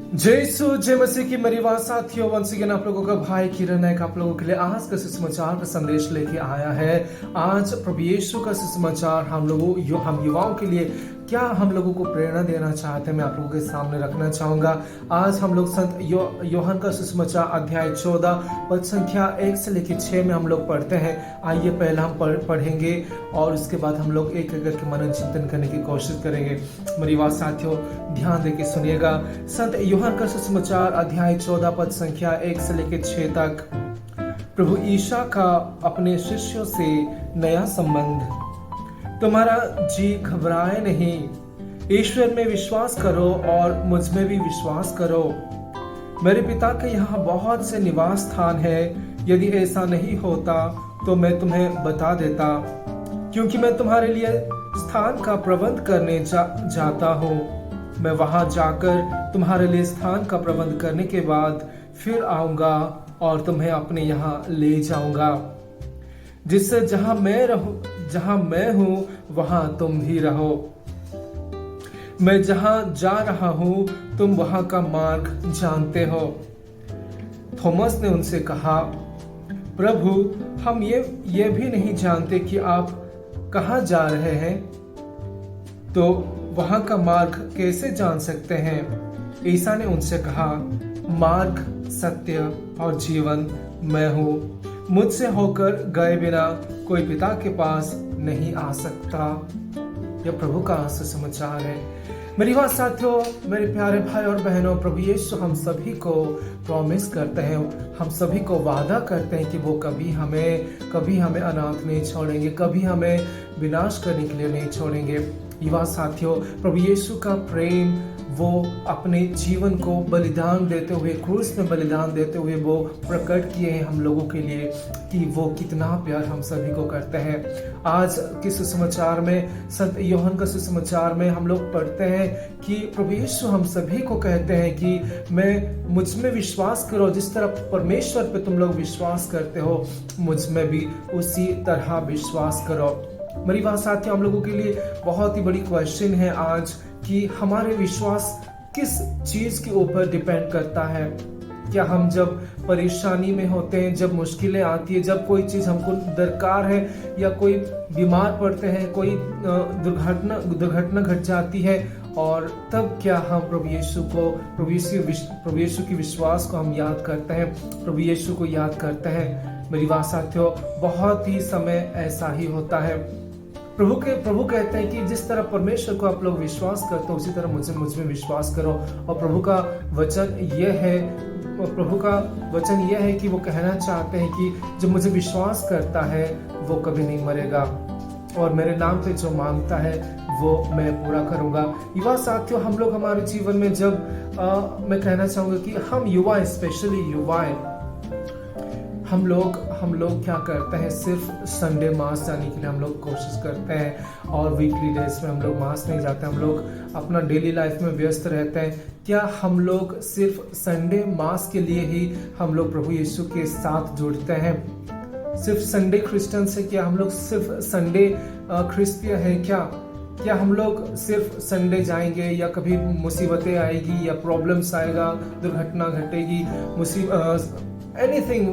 जय यीशु जय मसीह की मेरी बात साथियों, वंस अगेन आप लोगों का भाई किरण नायक आप लोगों के लिए आज का सुसमाचार का संदेश लेके आया है। आज प्रभु यीशु का सुसमाचार हम युवाओं के लिए क्या हम लोगों को प्रेरणा देना चाहते हैं, मैं आप लोगों के सामने रखना चाहूंगा। आज हम लोग संत यूहन्ना का सुसमाचार अध्याय 14 पद संख्या 1 से लेकर 6 में हम लोग पढ़ते हैं। आइए पहला हम पढ़ेंगे और उसके बाद हम लोग एक एक करके मनन चिंतन करने की कोशिश करेंगे। मेरी बात साथियों ध्यान देके सुनिएगा। संत यूहन्ना का सुसमाचार अध्याय 14 पद संख्या 1 से लेकर 6 तक। प्रभु ईसा का अपने शिष्यों से नया संबंध। तुम्हारा जी घबराए नहीं, ईश्वर में विश्वास करो और मुझ में भी विश्वास करो। मेरे पिता के यहाँ बहुत से निवास स्थान है, यदि ऐसा नहीं होता तो मैं तुम्हें बता देता, क्योंकि मैं तुम्हारे लिए स्थान का प्रबंध करने जाता हूँ। मैं वहां जाकर तुम्हारे लिए स्थान का प्रबंध करने के बाद फिर आऊंगा और तुम्हें अपने यहाँ ले जाऊंगा, जिससे जहां मैं हूं वहां तुम भी रहो। मैं जहां जा रहा हूं तुम वहां का मार्ग जानते हो। थॉमस ने उनसे कहा, प्रभु हम ये भी नहीं जानते कि आप कहां जा रहे हैं, तो वहां का मार्ग कैसे जान सकते हैं? ईसा ने उनसे कहा, मार्ग सत्य और जीवन मैं हूं, मुझसे होकर गए बिना कोई पिता के पास नहीं आ सकता। यह प्रभु का सुसमाचार है। मेरी बात साथियों, मेरे प्यारे भाई और बहनों, प्रभु यीशु हम सभी को प्रॉमिस करते हैं, हम सभी को वादा करते हैं कि वो कभी हमें अनाथ नहीं छोड़ेंगे, कभी हमें विनाश करने के लिए नहीं छोड़ेंगे। युवा साथियों, प्रभु यीशु का प्रेम, वो अपने जीवन को बलिदान देते हुए, क्रूस में बलिदान देते हुए वो प्रकट किए हैं हम लोगों के लिए कि वो कितना प्यार हम सभी को करते हैं। आज के सुसमाचार में, संत यूहन्ना का सुसमाचार में हम लोग पढ़ते हैं कि प्रभु यीशु हम सभी को कहते हैं कि मुझ में विश्वास करो, जिस तरह परमेश्वर पे तुम लोग विश्वास करते हो, मुझ में भी उसी तरह विश्वास करो। मेरी बात साथियों, हम लोगों के लिए बहुत ही बड़ी क्वेश्चन है आज कि हमारे विश्वास किस चीज के ऊपर डिपेंड करता है। क्या हम जब परेशानी में होते हैं, जब मुश्किलें आती है, जब कोई चीज हमको दरकार है, या कोई बीमार पड़ते हैं, कोई दुर्घटना घट जाती है, और तब क्या हम प्रभु यीशु की विश्वास को हम याद करते हैं, प्रभु यीशु को याद करते हैं? मेरी बात साथियों, बहुत ही समय ऐसा ही होता है। प्रभु कहते हैं कि जिस तरह परमेश्वर को आप लोग विश्वास करते हो, उसी तरह मुझ में विश्वास करो। और प्रभु का वचन यह है कि वो कहना चाहते हैं कि जो मुझे विश्वास करता है वो कभी नहीं मरेगा, और मेरे नाम पे जो मांगता है वो मैं पूरा करूंगा। युवा साथियों, हम लोग हमारे जीवन में जब मैं कहना चाहूंगा कि हम युवा, स्पेशली युवाएं, हम लोग क्या करते हैं, सिर्फ संडे मास जाने के लिए हम लोग कोशिश करते हैं, और वीकली डेज में हम लोग मास नहीं जाते, हम लोग अपना डेली लाइफ में व्यस्त रहते हैं। क्या हम लोग सिर्फ संडे मास के लिए ही हम लोग प्रभु यीशु के साथ जुड़ते हैं? सिर्फ संडे क्रिश्चियन से क्या हम लोग सिर्फ संडे क्रिस्पियन है क्या हम लोग सिर्फ संडे जाएंगे, या कभी मुसीबतें आएगी या प्रॉब्लम्स आएगा, दुर्घटना घटेगी, एनीथिंग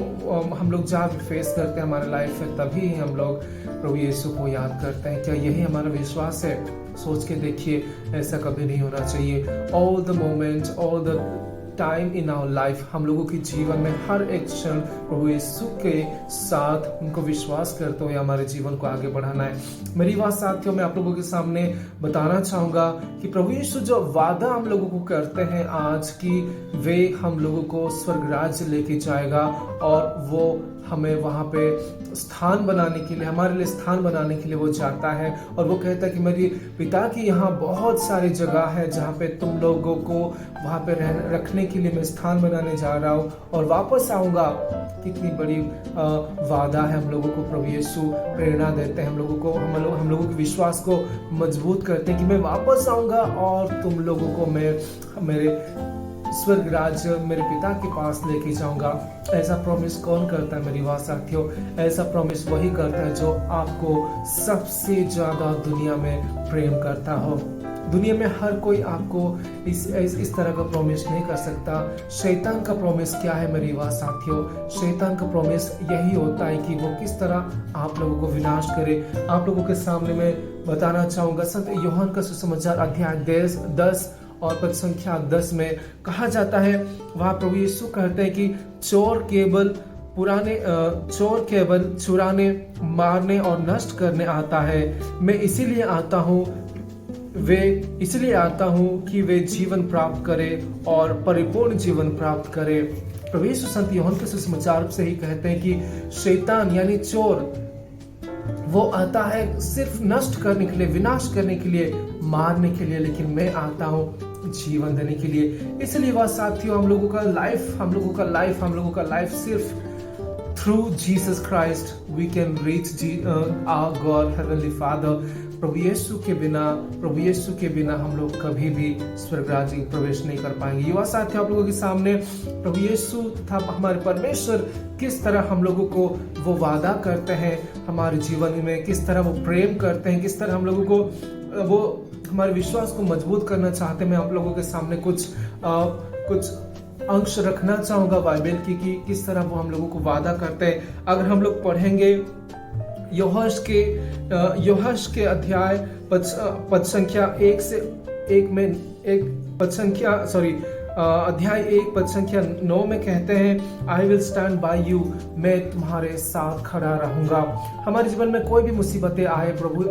हम लोग जहाँ भी फेस करते हैं हमारे लाइफ में, तभी हम लोग प्रभु यीशु को याद करते हैं? क्या यही हमारा विश्वास है? सोच के देखिए, ऐसा कभी नहीं होना चाहिए। All the moment, all the time in our life, हम लोगों के जीवन में हर एक क्षण प्रभु यीशु के साथ उनको विश्वास करते हुए हमारे जीवन को आगे बढ़ाना है। मेरी बात साथियों, मैं आप लोगों के सामने बताना चाहूंगा कि प्रभु यीशु जो वादा हम लोगों को करते हैं आज की, वे हम लोगों को स्वर्ग राज्य लेके जाएगा, और वो हमें वहां पे स्थान बनाने के लिए, हमारे लिए स्थान बनाने के लिए वो जाता है। और वो कहता है कि मेरे पिता की यहाँ बहुत सारी जगह है जहाँ पे तुम लोगों को वहां पे रखने के लिए मैं स्थान बनाने जा रहा हूँ, और वापस आऊंगा। कितनी बड़ी वादा है हम लोगों को। प्रभु यीशु प्रेरणा देते हैं हम लोगों के विश्वास को मजबूत करते हैं कि मैं वापस आऊंगा और तुम लोगों को मैं मेरे स्वर्ग राज्य, मेरे पिता के पास लेके जाऊंगा। ऐसा प्रॉमिस कौन करता है मेरी बात साथियों? ऐसा प्रॉमिस वही करता है जो आपको सबसे ज्यादा दुनिया में प्रेम करता हो। दुनिया में हर कोई आपको इस तरह का प्रॉमिस नहीं कर सकता। शैतान का प्रॉमिस क्या है मेरे युवा साथियों? शैतान का प्रॉमिस यही होता है कि वो किस तरह आप लोगों को विनाश करे। आप लोगों के सामने मैं बताना चाहूंगा, संत यूहन्ना का सुसमाचार अध्याय 10 और पद संख्या 10 में कहा जाता है, वहां प्रभु यीशु कहते हैं कि चोर केवल चुराने, मारने और नष्ट करने आता है। मैं इसीलिए आता हूँ कि वे जीवन प्राप्त करे और परिपूर्ण जीवन प्राप्त करे। प्रभु यीशु संत यूहन्ना के सुसमाचार से ही कहते हैं कि शैतान यानी चोर वो आता है सिर्फ नष्ट करने के लिए, विनाश करने के लिए, मारने के लिए, लेकिन मैं आता हूँ जीवन देने के लिए। इसलिए वह साथियों, हम लोगों का लाइफ सिर्फ through Jesus Christ we can reach our God heavenly father. प्रभु यीशु के बिना हम लोग कभी भी स्वर्ग राज्य में प्रवेश नहीं कर पाएंगे। युवा साथियों, आप लोगों के सामने प्रभु यीशु तथा हमारे परमेश्वर किस तरह हम लोगों को वो वादा करते हैं हमारे जीवन में, किस तरह वो प्रेम करते हैं, किस तरह हम लोगों को वो हमारे विश्वास को मजबूत करना चाहते हैं। मैं आप लोगों के सामने कुछ अंश रखना चाहूंगा बाइबल की कि किस तरह वो हम लोगों को वादा करते हैं। अगर हम लोग पढ़ेंगे योहश के अध्याय पद संख्या अध्याय 1 पद संख्या 9 में कहते हैं, I will stand by you, मैं तुम्हारे साथ खड़ा रहूंगा। हमारे जीवन में कोई भी मुसीबतें आए, प्रभु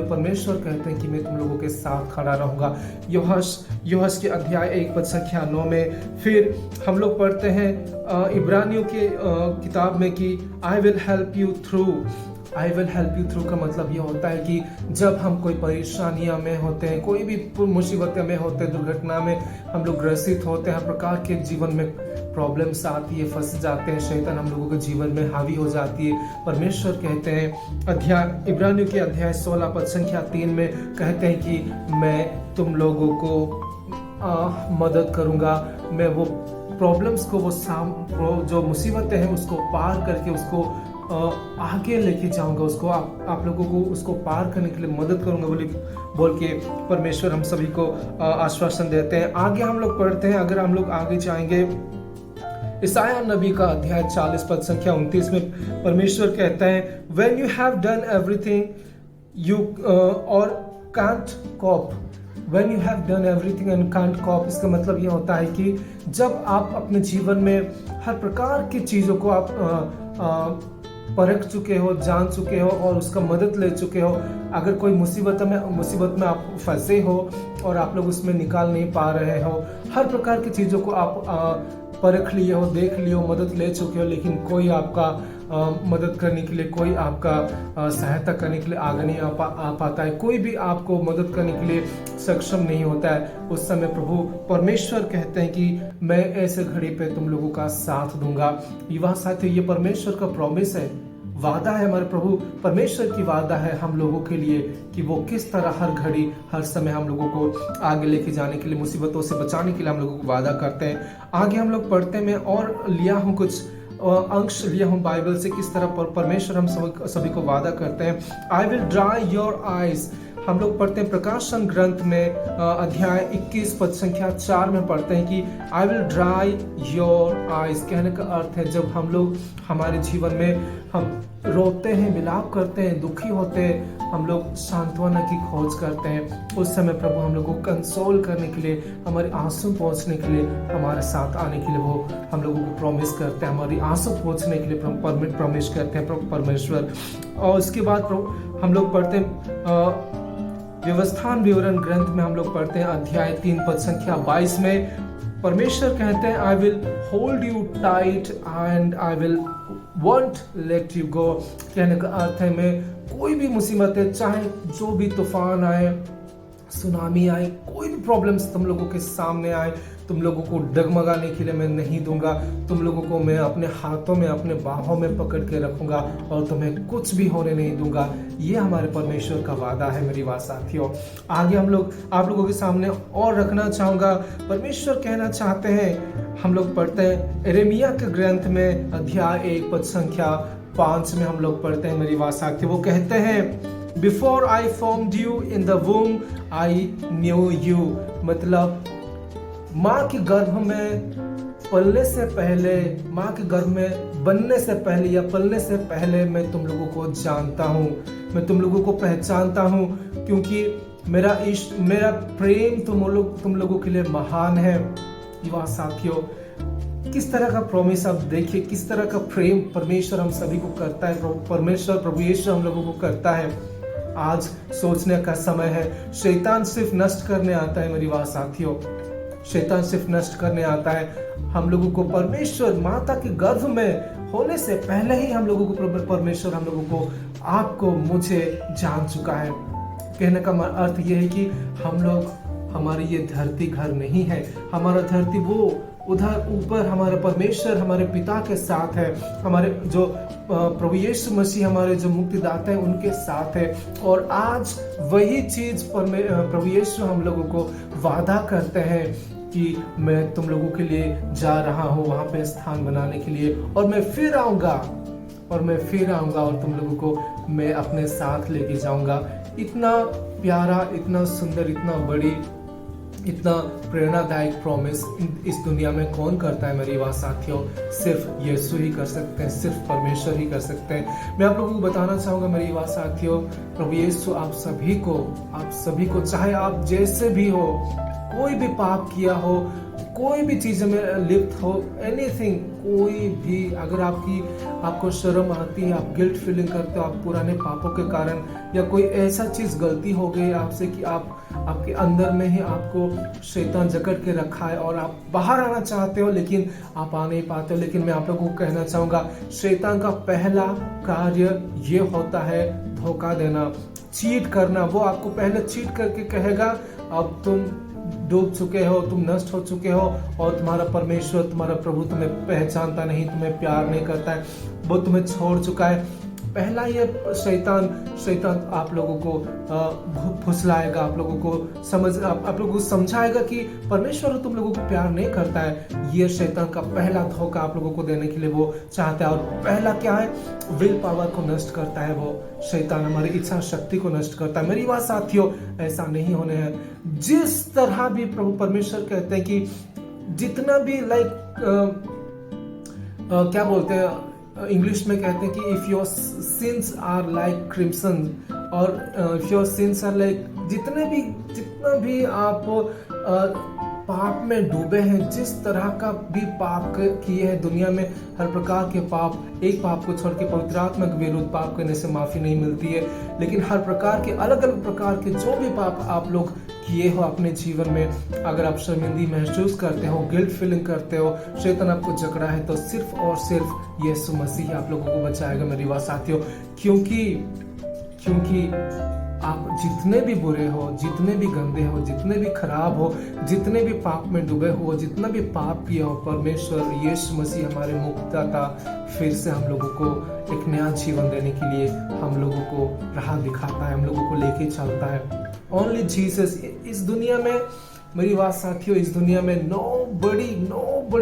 परमेश्वर कहते हैं कि मैं तुम लोगों के साथ खड़ा रहूंगा। योहश के अध्याय 1 पद संख्या 9 में फिर हम लोग पढ़ते हैं इब्रानियों के किताब में कि I will help you through का मतलब यह होता है कि जब हम कोई परेशानियां में होते हैं, कोई भी मुसीबतें में होते हैं, दुर्घटना में हम लोग ग्रसित होते हैं, हर प्रकार के जीवन में प्रॉब्लम्स आती है, फंस जाते हैं, शैतान हम लोगों के जीवन में हावी हो जाती है। परमेश्वर कहते हैं इब्रानियों के अध्याय 16 पद संख्या 3 में कहते हैं कि मैं तुम लोगों को मदद करूंगा, मैं वो प्रॉब्लम्स को वो जो मुसीबतें हैं उसको पार करके उसको आगे लेके जाऊंगा, उसको आप लोगों को उसको पार करने के लिए मदद करूंगा बोल के परमेश्वर हम सभी को आश्वासन देते हैं। आगे हम लोग पढ़ते हैं, अगर हम लोग आगे जाएंगे ईसाया नबी का अध्याय 40 पद संख्या 29 में परमेश्वर कहता है, when you have done everything you और can't cope, when you have done everything and can't cope, इसका मतलब यह होता है कि जब आप अपने जीवन में हर प्रकार की चीजों को आप परख चुके हो, जान चुके हो और उसका मदद ले चुके हो, अगर कोई मुसीबत में आप फंसे हो और आप लोग उसमें निकाल नहीं पा रहे हो, हर प्रकार की चीज़ों को आप परख लिए हो, देख लिए हो, मदद ले चुके हो, लेकिन कोई आपका मदद करने के लिए, कोई आपका सहायता करने के लिए आगे नहीं आ पाता है, कोई भी आपको मदद करने के लिए सक्षम नहीं होता है, उस समय प्रभु परमेश्वर कहते हैं कि मैं ऐसे घड़ी पे तुम लोगों का साथ दूंगा। युवा साथियों, ये परमेश्वर का प्रॉमिस है, वादा है, हमारे प्रभु परमेश्वर की वादा है हम लोगों के लिए कि वो किस तरह हर घड़ी हर समय हम लोगों को आगे लेके जाने के लिए, मुसीबतों से बचाने के लिए हम लोगों को वादा करते हैं। आगे हम लोग पढ़ते हैं, मैं और लिया हूँ कुछ अंश लिया हूँ बाइबल से, किस तरह परमेश्वर हम सभी को वादा करते हैं। I will dry your eyes, हम लोग पढ़ते हैं प्रकाशन ग्रंथ में अध्याय 21 पद संख्या 4 में पढ़ते हैं कि I will dry your eyes, कहने का अर्थ है जब हम लोग हमारे जीवन में हम रोते हैं, विलाप करते हैं, दुखी होते हैं, हम लोग सांत्वना की खोज करते हैं, उस समय प्रभु हम लोग को कंसोल करने के लिए, हमारे आंसू पहुंचने के लिए, हमारे साथ आने के लिए वो हम लोगों को प्रॉमिस करते हैं, हमारी आंसू पहुंचने के लिए प्रॉमिस करते हैं परमेश्वर। और उसके बाद हम लोग पढ़ते हैं व्यवस्थान विवरण ग्रंथ में हम लोग पढ़ते हैं अध्याय 3 पद संख्या 22 में परमेश्वर कहते हैं I will hold you tight and I will won't let you go, कहने का अर्थ है मैं कोई भी मुसीबतें, चाहे जो भी तूफान आए, सुनामी आए, कोई भी प्रॉब्लम्स तुम लोगों के सामने आए, तुम लोगों को डगमगाने के लिए मैं नहीं दूंगा, तुम लोगों को मैं अपने हाथों में, अपने बाहों में पकड़ के रखूंगा और तुम्हें कुछ भी होने नहीं दूंगा। ये हमारे परमेश्वर का वादा है मेरी बात साथियों। आगे हम लोग आप लोगों के सामने और रखना चाहूंगा, परमेश्वर कहना चाहते हैं, हम लोग पढ़ते हैं यिर्मयाह के ग्रंथ में अध्याय 1 पद संख्या 5 में हम लोग पढ़ते हैं मेरी बात साथियों, वो कहते हैं before I formed you in the वूम I knew you. मतलब माँ के गर्भ में पलने से पहले, माँ के गर्भ में बनने से पहले या पलने से पहले मैं तुम लोगों को जानता हूँ, मैं तुम लोगों को पहचानता हूँ, क्योंकि मेरा इश्क, मेरा प्रेम तुम लोगों के लिए महान है। युवा साथियों, किस तरह का प्रॉमिस आप देखिए, किस तरह का प्रेम परमेश्वर हम सभी को करता है, परमेश्वर प्रभु यीशु हम लोगों को करता है। आज सोचने का समय है। शैतान सिर्फ नष्ट करने आता है मेरी बात साथियों, शैतान सिर्फ नष्ट करने आता है। हम लोगों को परमेश्वर माता के गर्भ में होने से पहले ही हम लोगों को परमेश्वर हम लोगों को, आपको, मुझे जान चुका है। कहने का अर्थ यह है कि हम लोग, हमारी ये धरती घर नहीं है, हमारा धरती वो उधर ऊपर हमारे परमेश्वर, हमारे पिता के साथ है, हमारे जो प्रभु यीशु मसीह हमारे जो मुक्तिदाता है उनके साथ है। और आज वही चीज प्रभु यीशु हम लोगों को वादा करते हैं कि मैं तुम लोगों के लिए जा रहा हूँ वहां पे स्थान बनाने के लिए, और मैं फिर आऊंगा और तुम लोगों को मैं अपने साथ लेके जाऊंगा। इतना प्यारा, इतना सुंदर, इतना बड़ी, इतना प्रेरणादायक प्रॉमिस इस दुनिया में कौन करता है मेरी बात साथियों? सिर्फ यीशु ही कर सकते हैं, सिर्फ परमेश्वर ही कर सकते हैं। मैं आप लोगों को बताना चाहूंगा मेरी बात साथियों, प्रभु यीशु आप सभी को चाहे आप जैसे भी हो, कोई भी पाप किया हो, कोई भी चीज में लिप्त हो, एनीथिंग, कोई भी, अगर आपको शर्म आती है, आप गिल्ट फीलिंग करते हो आप पुराने पापों के कारण, या कोई ऐसा चीज गलती हो गई आपसे कि आपके अंदर में ही आपको शैतान जकड़ के रखा है और आप बाहर आना चाहते हो लेकिन आप आ नहीं पाते हो, लेकिन मैं आप लोगों को कहना चाहूंगा, शैतान का पहला कार्य ये होता है धोखा देना, चीट करना। वो आपको पहले चीट करके कहेगा अब तुम डूब चुके हो, तुम नष्ट हो चुके हो और तुम्हारा परमेश्वर, तुम्हारा प्रभु तुम्हें पहचानता नहीं, तुम्हें प्यार नहीं करता है, वो तुम्हें छोड़ चुका है। पहला ये शैतान आप लोगों को फुसलाएगा, आप लोगों को समझाएगा कि परमेश्वर तुम लोगों को प्यार नहीं करता है। ये शैतान का पहला धोखा आप लोगों को देने के लिए वो चाहता है। और पहला क्या है? विल पावर को नष्ट करता है वो शैतान, हमारी इच्छा शक्ति को नष्ट करता है। मेरी बात साथियों, ऐसा नहीं होने है। जिस तरह भी प्रभु परमेश्वर कहते हैं कि जितना भी क्या बोलते हैं इंग्लिश में कहते हैं कि if your sins are like crimson, और if your sins are like, जितना भी आप पाप में डूबे हैं, जिस तरह का भी पाप किए हैं दुनिया में, हर प्रकार के पाप, एक पाप को छोड़ के पवित्र आत्मा के विरुद्ध पाप करने से माफी नहीं मिलती है, लेकिन हर प्रकार के अलग अलग प्रकार के जो भी पाप आप लोग किए हो अपने जीवन में, अगर आप शर्मिंदगी महसूस करते हो, गिल्ट फीलिंग करते हो, शैतान आपको जकड़ा है, तो सिर्फ और सिर्फ यीशु मसीह आप लोगों को बचाएगा मेरी बात साथियों। क्योंकि आप जितने भी बुरे हो, जितने भी गंदे हो, जितने भी खराब हो, जितने भी पाप में डूबे हो, जितना भी पाप किया हो, परमेश्वर यीशु मसीह हमारे मुक्तिदाता फिर से हम लोगों को एक नया जीवन देने के लिए हम लोगों को राह दिखाता है, हम लोगों को लेके चलता है। Only Jesus. इस दुनिया में मेरी बात साथियों, इस दुनिया में nobody,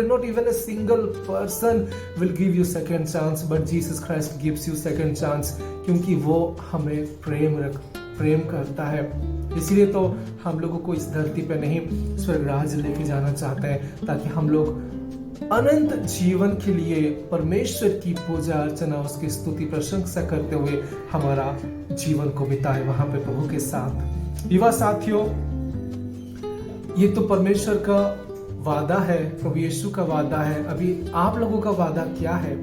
not even a single person will give you second chance, but Jesus Christ gives you second chance, क्योंकि वो हमें प्रेम करता है। इसलिए तो हम लोगों को इस धरती पे नहीं स्वर्ग राज्य लेके जाना चाहते हैं, ताकि हम लोग अनंत जीवन के लिए परमेश्वर की पूजा अर्चना, उसकी स्तुति प्रशंसा करते हुए हमारा जीवन को बिताए वहां पे प्रभु के साथ। युवा साथियों, ये तो परमेश्वर का वादा है, प्रभु यीशु का वादा है। अभी आप लोगों का वादा क्या है?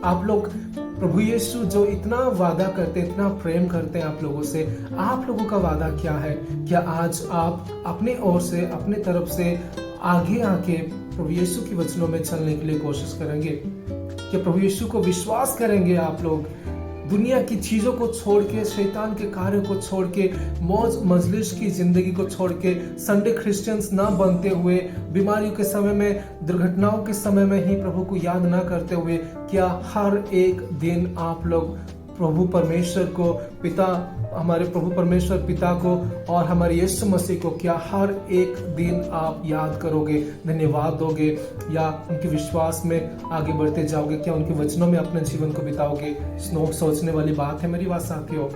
आप लोग प्रभु यीशु जो इतना वादा करते, इतना प्रेम करते हैं आप लोगों से, आप लोगों का वादा क्या है? क्या आज आप अपने ओर से, अपने तरफ से आगे आके प्रभु यीशु की वचनों में चलने के लिए कोशिश करेंगे? क्या प्रभु यीशु को विश्वास करेंगे आप लोग? दुनिया की चीजों को छोड़ के, शैतान के कार्य को छोड़ के, मौज मजलिस की जिंदगी को छोड़ के, संडे क्रिश्चियंस ना बनते हुए, बीमारियों के समय में, दुर्घटनाओं के समय में ही प्रभु को याद ना करते हुए, क्या हर एक दिन आप लोग प्रभु परमेश्वर को, हमारे प्रभु परमेश्वर पिता को और हमारे यीशु मसीह को क्या हर एक दिन आप याद करोगे, धन्यवाद दोगे, या उनके विश्वास में आगे बढ़ते जाओगे? क्या उनके वचनों में अपने जीवन को बिताओगे? सोचने वाली बात है मेरी बात साथियों।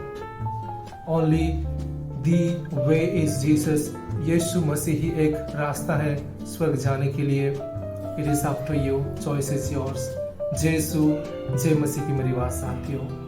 Only the way is Jesus. Yeshu Masih ही एक रास्ता है स्वर्ग जाने के लिए। It is up to you, choice is yours. जय यीशु, जय मसीह की मेरी बात साथियों।